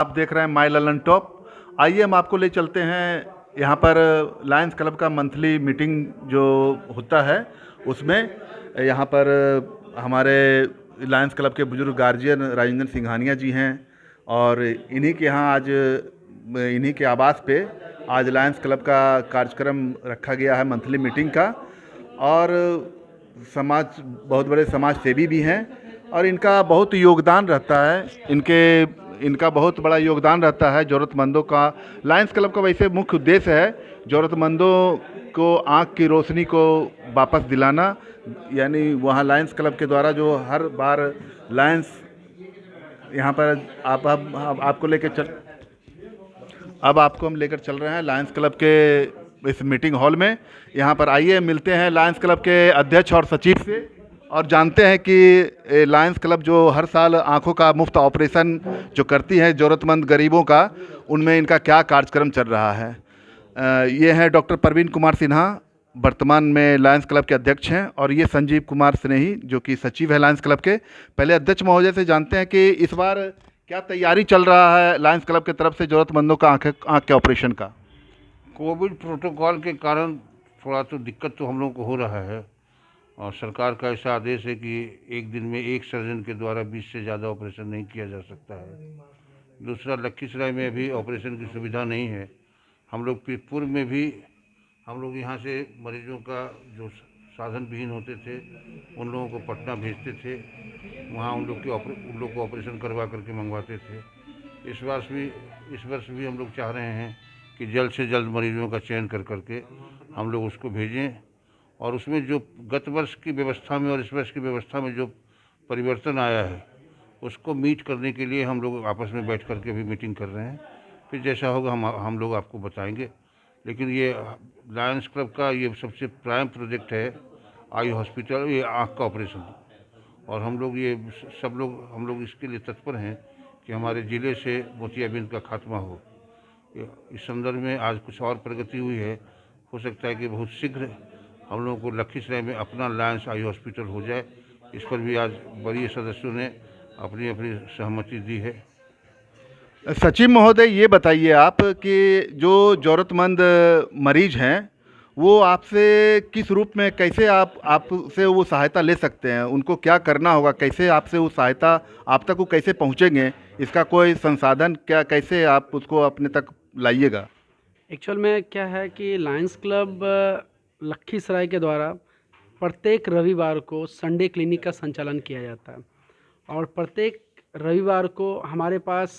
आप देख रहे हैं माई ललन टॉप। आइए हम आपको ले चलते हैं यहाँ पर लायंस क्लब का मंथली मीटिंग जो होता है उसमें। यहाँ पर हमारे लायंस क्लब के बुजुर्ग गार्जियन राजेंद्र सिंघानिया जी हैं और इन्हीं के यहाँ आज इन्हीं के आवास पे आज लायंस क्लब का कार्यक्रम रखा गया है मंथली मीटिंग का। और समाज बहुत बड़े समाज सेवी भी हैं और इनका बहुत योगदान रहता है। इनका बहुत बड़ा योगदान रहता है ज़रूरतमंदों का। लायंस क्लब का वैसे मुख्य उद्देश्य है ज़रूरतमंदों को आँख की रोशनी को वापस दिलाना। यानी वहाँ लायंस क्लब के द्वारा जो हर बार लायंस यहाँ पर आपको लेकर चल अब आपको हम लेकर चल रहे हैं लायंस क्लब के इस मीटिंग हॉल में। यहाँ पर आइए मिलते हैं लायंस क्लब के अध्यक्ष और सचिव से और जानते हैं कि लायंस क्लब जो हर साल आंखों का मुफ्त ऑपरेशन जो करती है ज़रूरतमंद गरीबों का, उनमें इनका क्या कार्यक्रम चल रहा है। ये हैं डॉक्टर प्रवीण कुमार सिन्हा, वर्तमान में लायंस क्लब के अध्यक्ष हैं, और ये संजीव कुमार स्नेही जो कि सचिव है लायंस क्लब के। पहले अध्यक्ष महोदय से जानते हैं कि इस बार क्या तैयारी चल रहा है लायंस क्लब की तरफ से ज़रूरतमंदों का आँख के ऑपरेशन का। कोविड प्रोटोकॉल के कारण थोड़ा तो दिक्कत तो हम लोगों को हो रहा है और सरकार का ऐसा आदेश है कि एक दिन में एक सर्जन के द्वारा 20 से ज़्यादा ऑपरेशन नहीं किया जा सकता है। दूसरा, लखीसराय में भी ऑपरेशन की सुविधा नहीं है। हम लोग पीरपुर में भी हम लोग यहाँ से मरीजों का जो साधन विहीन होते थे उन लोगों को पटना भेजते थे, वहाँ उन लोग को ऑपरेशन करवा करके मंगवाते थे। इस वर्ष भी हम लोग चाह रहे हैं कि जल्द से जल्द मरीजों का चयन कर करके हम लोग उसको भेजें, और उसमें जो गत वर्ष की व्यवस्था में और इस वर्ष की व्यवस्था में जो परिवर्तन आया है उसको मीट करने के लिए हम लोग आपस में बैठ करके भी मीटिंग कर रहे हैं। फिर जैसा होगा हम लोग आपको बताएंगे। लेकिन ये लायंस क्लब का ये सबसे प्राइम प्रोजेक्ट है आई हॉस्पिटल, ये आँख का ऑपरेशन, और हम लोग इसके लिए तत्पर हैं कि हमारे ज़िले से मोतियाबिंद का खात्मा हो। इस संदर्भ में आज कुछ और प्रगति हुई है। हो सकता है कि बहुत शीघ्र हम लोगों को लखीसराय में अपना लायंस आई हॉस्पिटल हो जाए। इस पर भी आज वरीय सदस्यों ने अपनी अपनी सहमति दी है। सचिव महोदय, ये बताइए आप कि जो ज़रूरतमंद मरीज हैं वो आपसे किस रूप में, कैसे आपसे वो सहायता ले सकते हैं, उनको क्या करना होगा, कैसे आपसे वो सहायता आप तक वो कैसे पहुंचेंगे, इसका कोई संसाधन क्या, कैसे आप उसको अपने तक लाइएगा। एक्चुअल में क्या है कि लायंस क्लब लखीसराय के द्वारा प्रत्येक रविवार को संडे क्लिनिक का संचालन किया जाता है और प्रत्येक रविवार को हमारे पास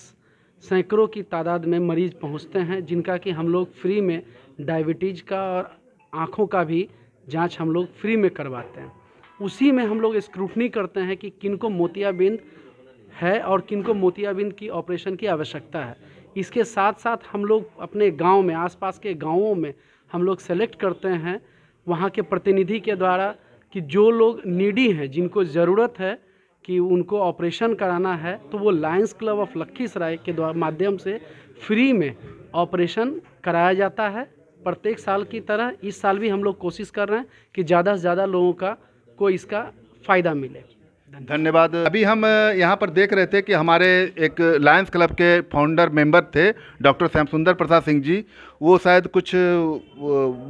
सैकड़ों की तादाद में मरीज़ पहुंचते हैं, जिनका कि हम लोग फ्री में डायबिटीज़ का और आँखों का भी जांच हम लोग फ्री में करवाते हैं। उसी में हम लोग स्क्रूटनी करते हैं कि किनको मोतियाबिंद है और किनको मोतियाबिंद की ऑपरेशन की आवश्यकता है। इसके साथ साथ हम लोग अपने गांव में, आसपास के गांवों में हम लोग सेलेक्ट करते हैं वहां के प्रतिनिधि के द्वारा कि जो लोग नीडी हैं, जिनको ज़रूरत है कि उनको ऑपरेशन कराना है, तो वो लायंस क्लब ऑफ लखीसराय के द्वारा माध्यम से फ्री में ऑपरेशन कराया जाता है। प्रत्येक साल की तरह इस साल भी हम लोग कोशिश कर रहे हैं कि ज़्यादा से ज़्यादा लोगों को इसका फ़ायदा मिले। धन्यवाद। अभी हम यहाँ पर देख रहे थे कि हमारे एक लायंस क्लब के फाउंडर मेंबर थे डॉक्टर श्याम सुंदर प्रसाद सिंह जी। वो शायद कुछ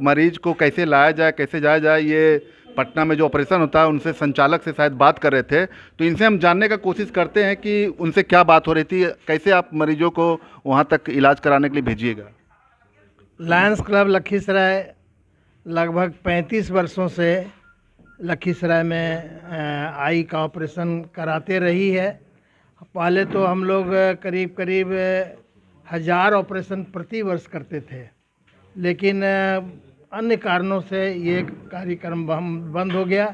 मरीज को कैसे लाया जाए, कैसे जाया जाए, ये पटना में जो ऑपरेशन होता है उनसे संचालक से शायद बात कर रहे थे। तो इनसे हम जानने का कोशिश करते हैं कि उनसे क्या बात हो रही थी, कैसे आप मरीजों को वहाँ तक इलाज कराने के लिए भेजिएगा। लायंस क्लब लखीसराय लगभग 35 वर्षों से लखीसराय में आई का ऑपरेशन कराते रही है। पहले तो हम लोग करीब 1000 ऑपरेशन प्रति वर्ष करते थे, लेकिन अन्य कारणों से ये कार्यक्रम बंद हो गया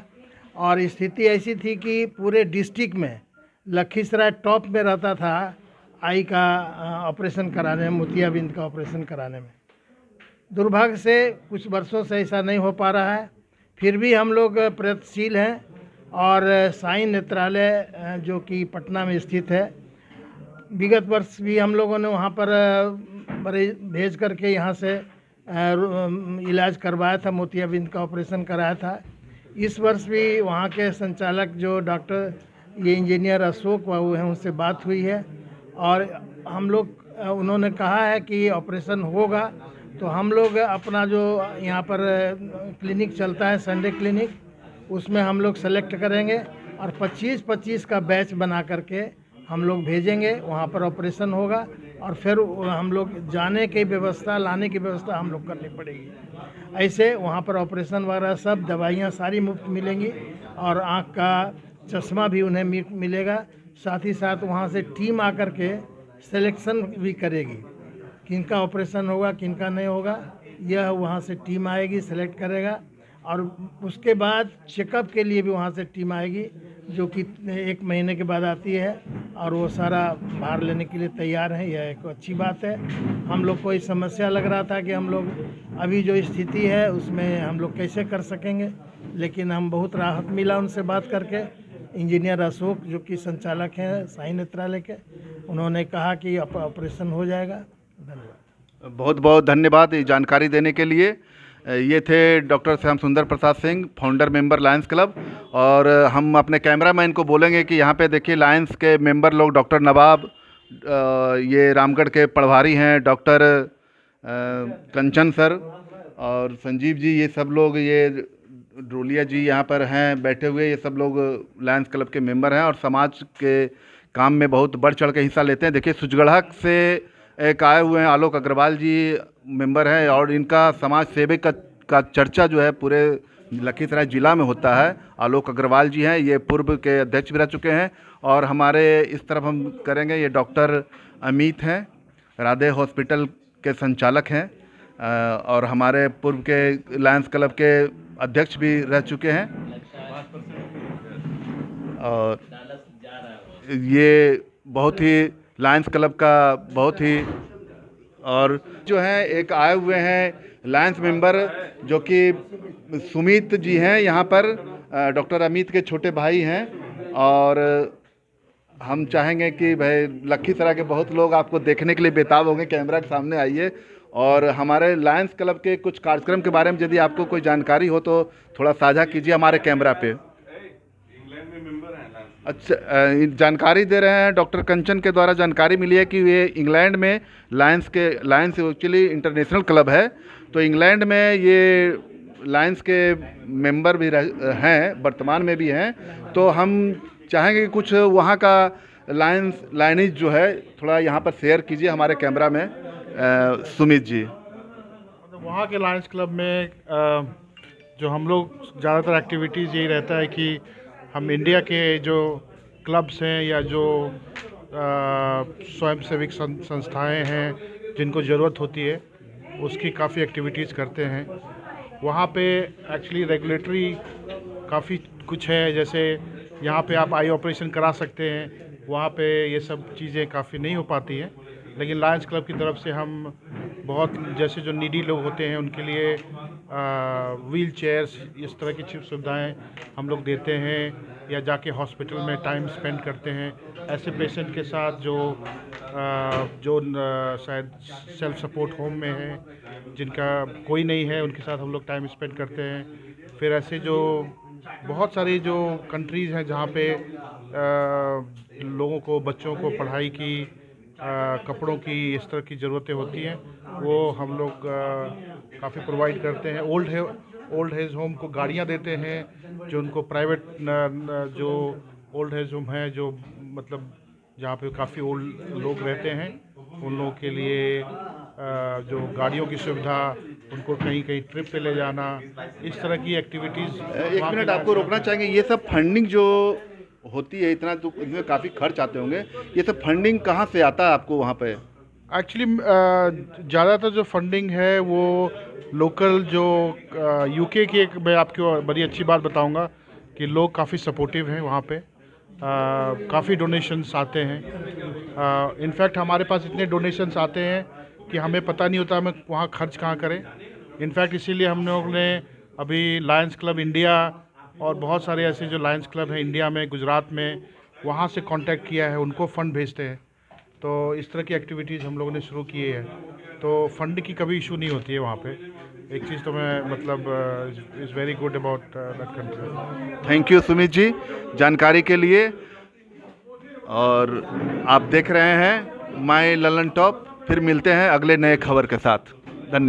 और स्थिति ऐसी थी कि पूरे डिस्ट्रिक्ट में लखीसराय टॉप में रहता था आई का ऑपरेशन कराने में, मोतियाबिंद का ऑपरेशन कराने में। दुर्भाग्य से कुछ वर्षों से ऐसा नहीं हो पा रहा है। फिर भी हम लोग प्रयत्नशील हैं और साई नेत्रालय जो कि पटना में स्थित है, विगत वर्ष भी हम लोगों ने वहाँ पर भेज करके यहाँ से इलाज करवाया था, मोतियाबिंद का ऑपरेशन कराया था। इस वर्ष भी वहाँ के संचालक जो डॉक्टर इंजीनियर अशोक बाबू हैं, उनसे बात हुई है और हम लोग उन्होंने कहा है कि ऑपरेशन होगा तो हम लोग अपना जो यहाँ पर क्लिनिक चलता है संडे क्लिनिक, उसमें हम लोग सेलेक्ट करेंगे और 25-25 का बैच बना करके हम लोग भेजेंगे, वहाँ पर ऑपरेशन होगा और फिर हम लोग जाने की व्यवस्था, लाने की व्यवस्था हम लोग करनी पड़ेगी। ऐसे वहाँ पर ऑपरेशन वगैरह सब दवाइयाँ सारी मुफ्त मिलेंगी और आँख का चश्मा भी उन्हें मिलेगा। साथ ही साथ वहाँ से टीम आकर के सिलेक्शन भी करेगी, किनका ऑपरेशन होगा किनका नहीं होगा, यह वहाँ से टीम आएगी, सेलेक्ट करेगा और उसके बाद चेकअप के लिए भी वहाँ से टीम आएगी जो कि 1 महीने के बाद आती है और वो सारा भार लेने के लिए तैयार है। यह एक अच्छी बात है। हम लोग को इस समस्या लग रहा था कि हम लोग अभी जो स्थिति है उसमें हम लोग कैसे कर सकेंगे, लेकिन हम बहुत राहत मिला उनसे बात करके। इंजीनियर अशोक जो कि संचालक हैं साई नेत्रालय के, उन्होंने कहा कि ऑपरेशन हो जाएगा। धन्यवाद। बहुत बहुत धन्यवाद ये जानकारी देने के लिए। ये थे doctor Shyam Sundar Prasad Singh, founder member Lions Club. और हम अपने कैमरामैन को बोलेंगे कि यहाँ पे देखिए लायंस के मेंबर लोग डॉक्टर नवाब, ये रामगढ़ के पढ़वारी हैं डॉक्टर कंचन सर और संजीव जी, ये सब लोग, ये ड्रोलिया जी यहाँ पर हैं बैठे हुए, ये सब लोग लायंस क्लब के मेंबर हैं और समाज के काम में बहुत बढ़ चढ़ के हिस्सा लेते हैं। देखिए सुजगढ़ा से एक आए हुए हैं आलोक अग्रवाल जी, मेंबर हैं और इनका समाज सेवक का चर्चा जो है पूरे लखीसराय जिला में होता है। आलोक अग्रवाल जी हैं, ये पूर्व के अध्यक्ष भी रह चुके हैं। और हमारे इस तरफ हम करेंगे, ये डॉक्टर अमित हैं, राधे हॉस्पिटल के संचालक हैं और हमारे पूर्व के लायंस क्लब के अध्यक्ष भी रह चुके हैं। और ये बहुत ही लायंस क्लब का बहुत ही, और जो है एक आए हुए हैं लायंस मेंबर जो कि सुमित जी हैं, यहाँ पर डॉक्टर अमित के छोटे भाई हैं। और हम चाहेंगे कि भाई लखीसराय के बहुत लोग आपको देखने के लिए बेताब होंगे, कैमरा के सामने आइए और हमारे लायंस क्लब के कुछ कार्यक्रम के बारे में यदि आपको कोई जानकारी हो तो थोड़ा साझा कीजिए हमारे कैमरा पे। अच्छा, जानकारी दे रहे हैं, डॉक्टर कंचन के द्वारा जानकारी मिली है कि ये इंग्लैंड में लायंस एक्चुअली इंटरनेशनल क्लब है, तो इंग्लैंड में ये लायंस के मेंबर भी हैं, वर्तमान में भी हैं। तो हम चाहेंगे कि कुछ वहाँ का लाइनेज जो है थोड़ा यहाँ पर शेयर कीजिए हमारे कैमरा में। सुमित जी, वहाँ के लायंस क्लब में जो हम लोग ज़्यादातर एक्टिविटीज़ यही रहता है कि हम इंडिया के जो क्लब्स हैं या जो स्वयंसेविक संस्थाएं हैं जिनको ज़रूरत होती है उसकी काफ़ी एक्टिविटीज़ करते हैं। वहाँ पे एक्चुअली रेगुलेटरी काफ़ी कुछ है, जैसे यहाँ पे आप आई ऑपरेशन करा सकते हैं, वहाँ पे ये सब चीज़ें काफ़ी नहीं हो पाती हैं। लेकिन लायंस क्लब की तरफ से हम बहुत, जैसे जो नीडी लोग होते हैं उनके लिए व्हील चेयर्स, इस तरह की सुविधाएं हम लोग देते हैं, या जाके हॉस्पिटल में टाइम स्पेंड करते हैं ऐसे पेशेंट के साथ जो शायद सेल्फ सपोर्ट होम में है, जिनका कोई नहीं है, उनके साथ हम लोग टाइम स्पेंड करते हैं। फिर ऐसे जो बहुत सारी जो कंट्रीज़ हैं जहाँ पे लोगों को, बच्चों को पढ़ाई की, कपड़ों की, इस तरह की ज़रूरतें होती हैं, वो हम लोग काफ़ी प्रोवाइड करते हैं। ओल्ड एज होम को गाड़ियाँ देते हैं, जो उनको प्राइवेट जो ओल्ड एज होम है, जो मतलब जहाँ पे काफ़ी ओल्ड लोग रहते हैं, उन लोगों के लिए जो गाड़ियों की सुविधा, उनको कहीं कहीं ट्रिप पे ले जाना, इस तरह की एक्टिविटीज़। एक मिनट आपको रोकना चाहेंगे, ये सब फंडिंग जो होती है, इतना तो इसमें काफ़ी खर्च आते होंगे, ये सब फंडिंग कहाँ से आता है आपको वहाँ पे? एक्चुअली ज़्यादातर जो फंडिंग है वो लोकल जो यूके की, एक मैं आपको बड़ी अच्छी बात बताऊंगा कि लोग काफ़ी सपोर्टिव हैं वहाँ पे, काफ़ी डोनेशंस आते हैं। इनफैक्ट हमारे पास इतने डोनेशंस आते हैं कि हमें पता नहीं होता हमें वहाँ खर्च कहाँ करें। इनफैक्ट इसीलिए हम लोग ने अभी लायंस क्लब इंडिया और बहुत सारे ऐसे जो लायंस क्लब हैं इंडिया में, गुजरात में, वहाँ से कांटेक्ट किया है, उनको फ़ंड भेजते हैं। तो इस तरह की एक्टिविटीज़ हम लोगों ने शुरू की है, तो फंड की कभी इशू नहीं होती है वहाँ पे। एक चीज़ तो मैं मतलब is very good about that country. Thank you Sumit ji जानकारी के लिए। और आप देख रहे हैं माय ललन टॉप। फिर मिलते हैं अगले नए खबर के साथ। धन्यवाद।